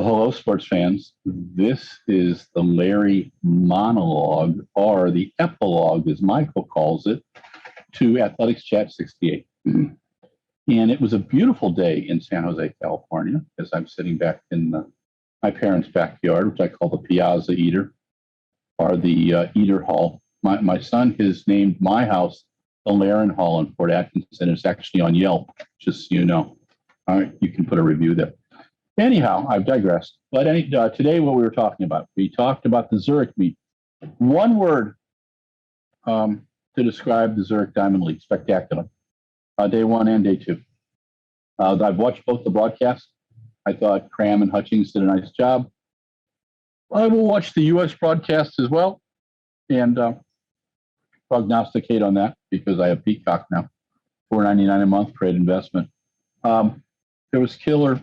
Well, hello, sports fans. This is the Larry monologue, or the epilogue, as Michael calls it, to Athletics Chat 68. And it was a beautiful day in San Jose, California, as I'm sitting back in my parents' backyard, which I call the Piazza Eater, or the Eater Hall. My son has named my house the Laren Hall in Port Atkinson. It's actually on Yelp, just so you know. All right, you can put a review there. Anyhow, I've digressed. But today, what we were talking about, we talked about the Zurich meet. One word to describe the Zurich Diamond League: spectacular. Day one and day two. I've watched both the broadcasts. I thought Cram and Hutchings did a nice job. I will watch the U.S. broadcast as well and prognosticate on that because I have Peacock now. $4.99 a month, great investment. There was killer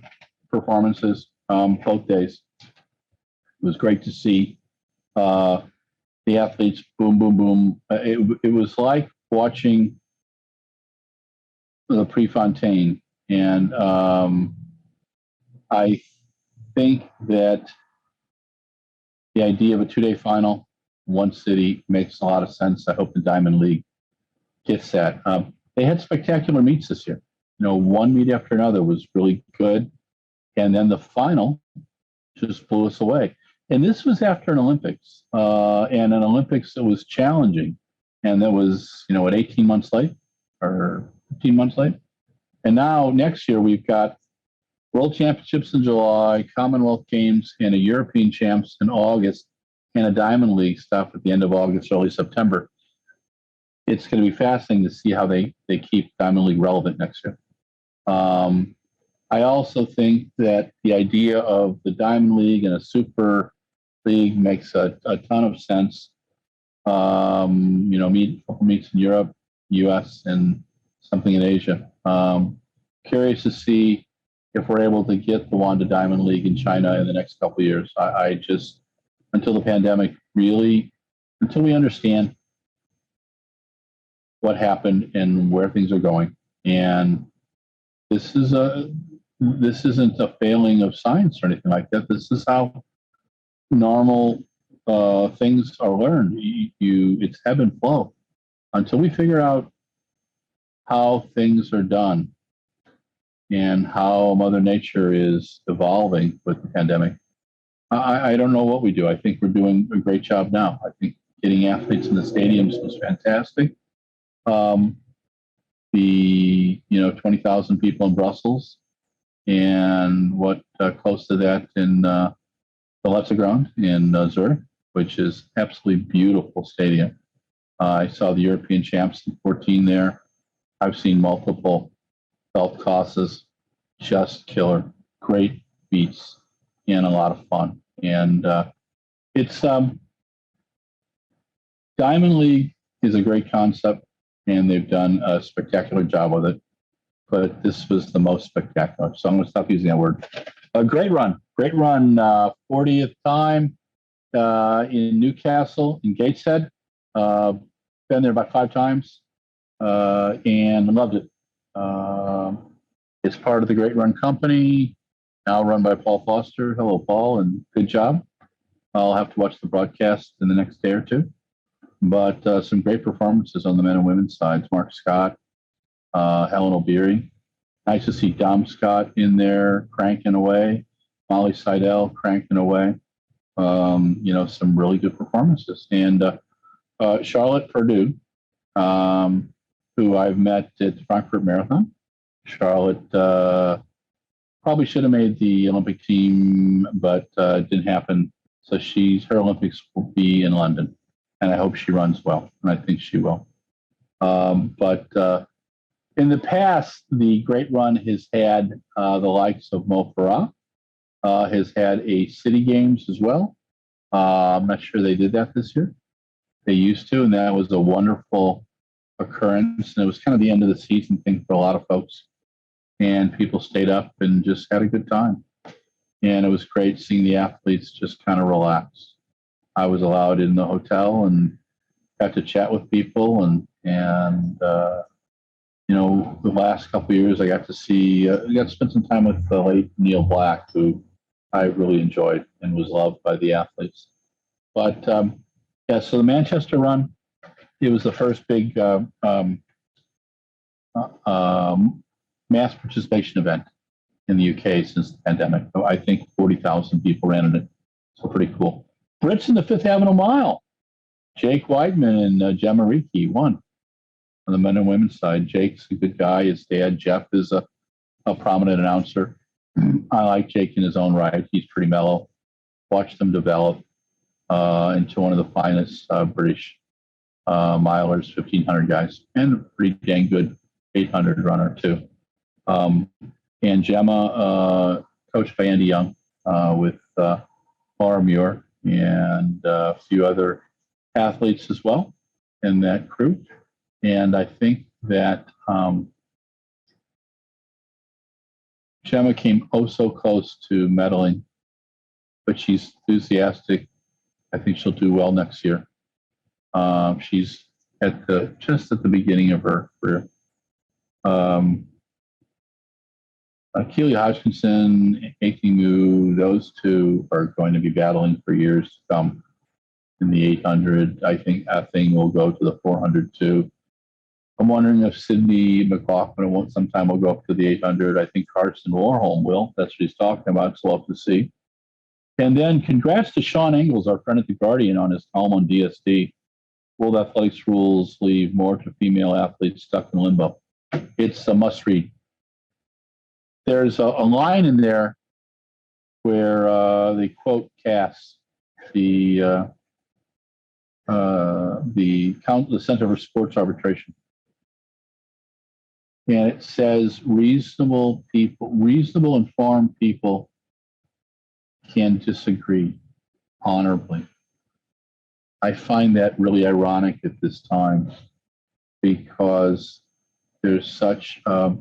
performances both days. It was great to see the athletes boom, boom, boom. It was like watching the Prefontaine, and I think that the idea of a two-day final, one city, makes a lot of sense. I hope the Diamond League gets that. They had spectacular meets this year. You know, one meet after another was really good. And then the final just blew us away. And this was after an Olympics, and an Olympics that was challenging. And that was, 18 months late or 15 months late. And now next year we've got World Championships in July, Commonwealth Games, and a European Champs in August, and a Diamond League stuff at the end of August, early September. It's going to be fascinating to see how they keep Diamond League relevant next year. I also think that the idea of the Diamond League and a Super League makes a ton of sense. Meets in Europe, U.S., and something in Asia. Curious to see if we're able to get the Wanda Diamond League in China in the next couple of years. I just, until the pandemic, until we understand what happened and where things are going, and this isn't a failing of science or anything like that. This is how normal things are learned. It's ebb and flow. Until we figure out how things are done and how Mother Nature is evolving with the pandemic, I don't know what we do. I think we're doing a great job now. I think getting athletes in the stadiums was fantastic. The 20,000 people in Brussels, and close to that in the RunBlogRun in Zurich, which is absolutely beautiful stadium. I saw the European Champs in 14 there. I've seen multiple belt tosses, just killer, great beats, and a lot of fun. And it's Diamond League is a great concept, and they've done a spectacular job with it. But this was the most spectacular. So I'm going to stop using that word. Great run. 40th time in Newcastle, in Gateshead. Been there about 5 times and loved it. It's part of the Great Run Company, now run by Paul Foster. Hello, Paul, and good job. I'll have to watch the broadcast in the next day or two. But some great performances on the men and women's sides. Mark Scott, Helen O'Beary. Nice to see Dom Scott in there cranking away. Molly Seidel cranking away. Some really good performances. And Charlotte Purdue, who I've met at the Frankfurt Marathon. Charlotte probably should have made the Olympic team, but it didn't happen. So her Olympics will be in London. And I hope she runs well, and I think she will. But in the past, the Great Run has had the likes of Mo Farah, has had a City Games as well. I'm not sure they did that this year. They used to, and that was a wonderful occurrence. And it was kind of the end of the season thing for a lot of folks. And people stayed up and just had a good time. And it was great seeing the athletes just kind of relax. I was allowed in the hotel and got to chat with people, and the last couple of years I got to spend some time with the late Neil Black, who I really enjoyed and was loved by the athletes. But yeah, so the Manchester Run, it was the first big mass participation event in the UK since the pandemic. So I think 40,000 people ran in it. So pretty cool. Brits in the Fifth Avenue Mile. Jake Weidman and Gemma Ricci won on the men and women's side. Jake's a good guy. His dad, Jeff, is a prominent announcer. I like Jake in his own right. He's pretty mellow. Watched him develop into one of the finest British milers, 1,500 guys, and a pretty dang good 800 runner, too. And Gemma, coached by Andy Young with Laura Muir and a few other athletes as well in that crew. And I think that Gemma came oh so close to medaling, but she's enthusiastic. I think she'll do well next year. She's just at the beginning of her career. Keely Hodgkinson, Athing Mu, those two are going to be battling for years to come in the 800. I think Athing will go to the 400 too. I'm wondering if Sydney McLaughlin sometime will go up to the 800. I think Carson Warholm will. That's what he's talking about. So we'll have to see. And then congrats to Sean Engels, our friend at The Guardian, on his column on DSD. World Athletics rules leave more to female athletes stuck in limbo. It's a must read. There's a line in there where they quote Cass, the Center for Sports Arbitration. And it says reasonable informed people can disagree honorably. I find that really ironic at this time because there's such a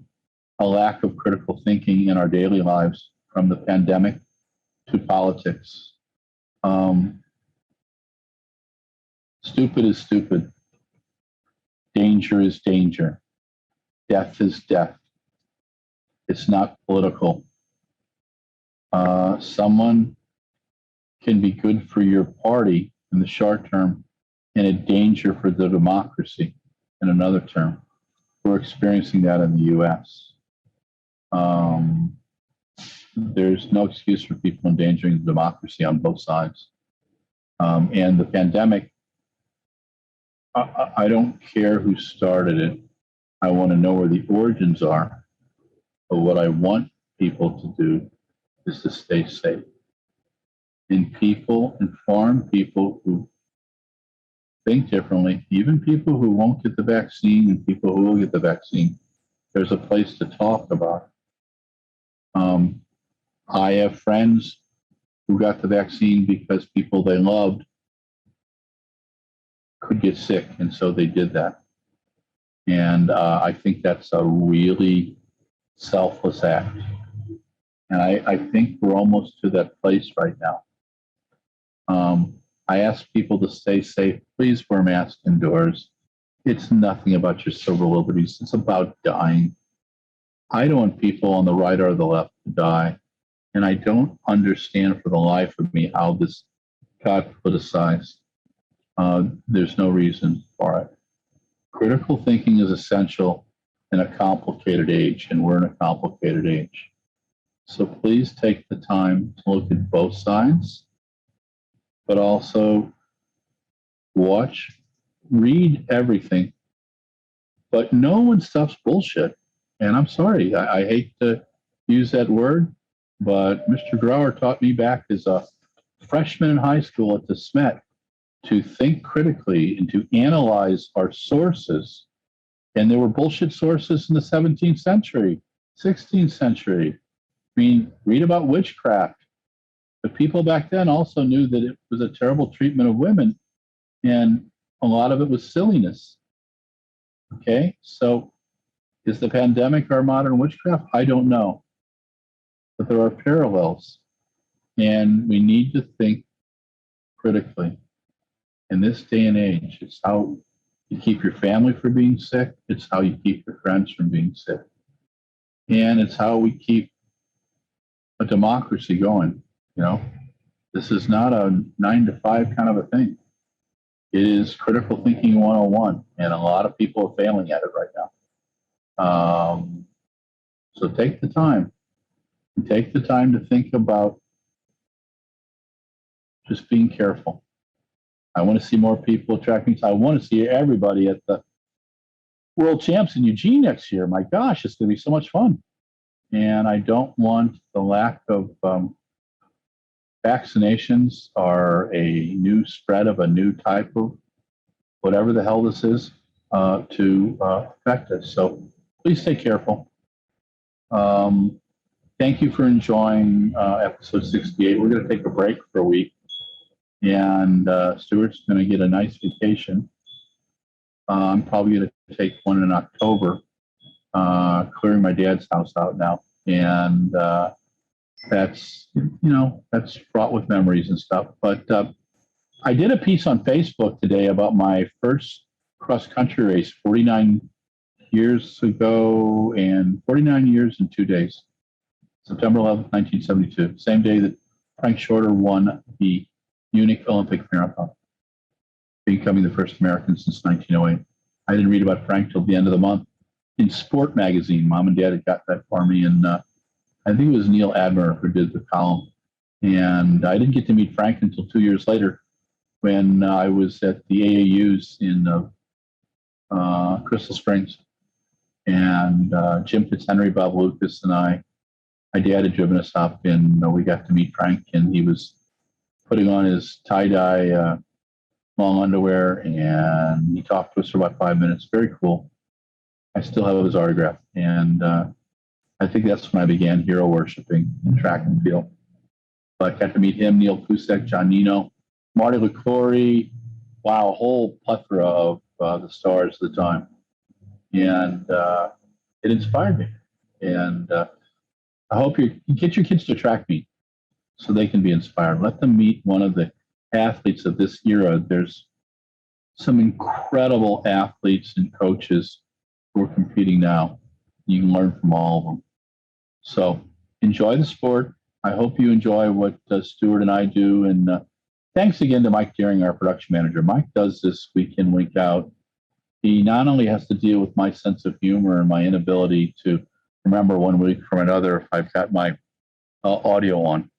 lack of critical thinking in our daily lives, from the pandemic to politics. Stupid is stupid. Danger is danger. Death is death. It's not political. Someone can be good for your party in the short term and a danger for the democracy in another term. We're experiencing that in the U.S. There's no excuse for people endangering the democracy on both sides. And the pandemic, I don't care who started it. I want to know where the origins are. But what I want people to do is to stay safe. And inform people who think differently, even people who won't get the vaccine and people who will get the vaccine, there's a place to talk about. I have friends who got the vaccine because people they loved could get sick, and so they did that. And I think that's a really selfless act. And I think we're almost to that place right now. I ask people to stay safe. Please wear masks indoors. It's nothing about your civil liberties. It's about dying. I don't want people on the right or the left to die. And I don't understand for the life of me how this got politicized. There's no reason for it. Critical thinking is essential in a complicated age, and we're in a complicated age. So please take the time to look at both sides, but also read everything, but know when stuff's bullshit. And I'm sorry, I hate to use that word, but Mr. Grauer taught me back as a freshman in high school at the Smet to think critically and to analyze our sources. And there were bullshit sources in the 17th century, 16th century. I mean, read about witchcraft. But people back then also knew that it was a terrible treatment of women, and a lot of it was silliness. Okay, so is the pandemic our modern witchcraft? I don't know. But there are parallels, and we need to think critically. In this day and age, it's how you keep your family from being sick. It's how you keep your friends from being sick. And it's how we keep a democracy going. You know, this is not a 9 to 5 kind of a thing. It is critical thinking 101, and a lot of people are failing at it right now. So take the time. Take the time to think about just being careful. I want to see more people tracking. I want to see everybody at the World Champs in Eugene next year. My gosh, it's going to be so much fun. And I don't want the lack of vaccinations or a new spread of a new type of whatever the hell this is to affect us. So please stay careful. Thank you for enjoying episode 68. We're going to take a break for a week, and Stuart's going to get a nice vacation. I'm probably going to take one in October, clearing my dad's house out now, and that's fraught with memories and stuff. But I did a piece on Facebook today about my first cross-country race 49 years ago, and 49 years and 2 days. September 11th, 1972, same day that Frank Shorter won the Munich Olympic Marathon, becoming the first American since 1908. I didn't read about Frank till the end of the month in Sport magazine. Mom and Dad had got that for me, and I think it was Neil Adler who did the column. And I didn't get to meet Frank until 2 years later when I was at the AAUs in Crystal Springs. And Jim Fitzhenry, Bob Lucas, and my dad had driven us up, and we got to meet Frank, and he was putting on his tie-dye long underwear, and he talked to us for about 5 minutes. Very cool. I still have his autograph, and I think that's when I began hero worshiping in track and field. But I got to meet him, Neil Kusek, John Nino, Marty LaCroix, wow, a whole plethora of the stars of the time. And it inspired me. And I hope you get your kids to track meet so they can be inspired. Let them meet one of the athletes of this era. There's some incredible athletes and coaches who are competing now. You can learn from all of them. So enjoy the sport. I hope you enjoy what Stuart and I do. And thanks again to Mike Deering, our production manager. Mike does this week in, week out. He not only has to deal with my sense of humor and my inability to remember one week from another if I've got my audio on,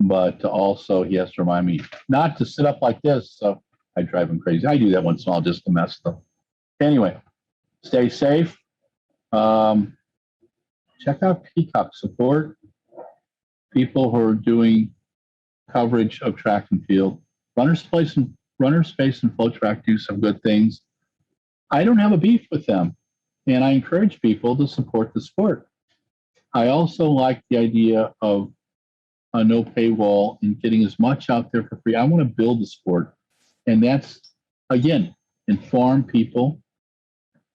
but also he has to remind me not to sit up like this, so I drive him crazy. I do that once in a while just to mess them. Anyway, stay safe. Check out Peacock. Support people who are doing coverage of track and field. Runner Space and Flow Track do some good things. I don't have a beef with them, and I encourage people to support the sport. I also like the idea of a no paywall and getting as much out there for free. I want to build the sport, and that's, again, inform people,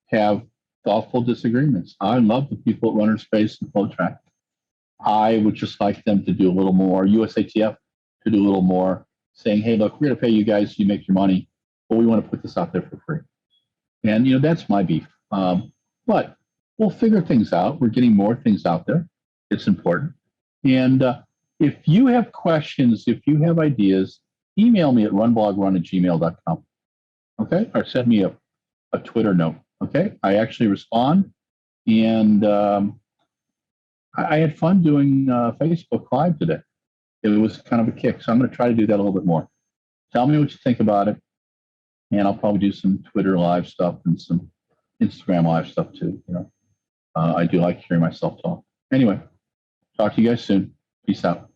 have thoughtful disagreements. I love the people at Runner Space and Flow Track. I would just like them to do a little more, USATF to do a little more, saying, hey, look, we're going to pay you guys, you make your money, but we want to put this out there for free. And, that's my beef. But we'll figure things out. We're getting more things out there. It's important. And if you have questions, if you have ideas, email me at runblogrun@gmail.com. Okay? Or send me a Twitter note. Okay? I actually respond. And I had fun doing Facebook Live today. It was kind of a kick. So I'm going to try to do that a little bit more. Tell me what you think about it. And I'll probably do some Twitter Live stuff and some Instagram Live stuff too. I do like hearing myself talk. Anyway, talk to you guys soon. Peace out.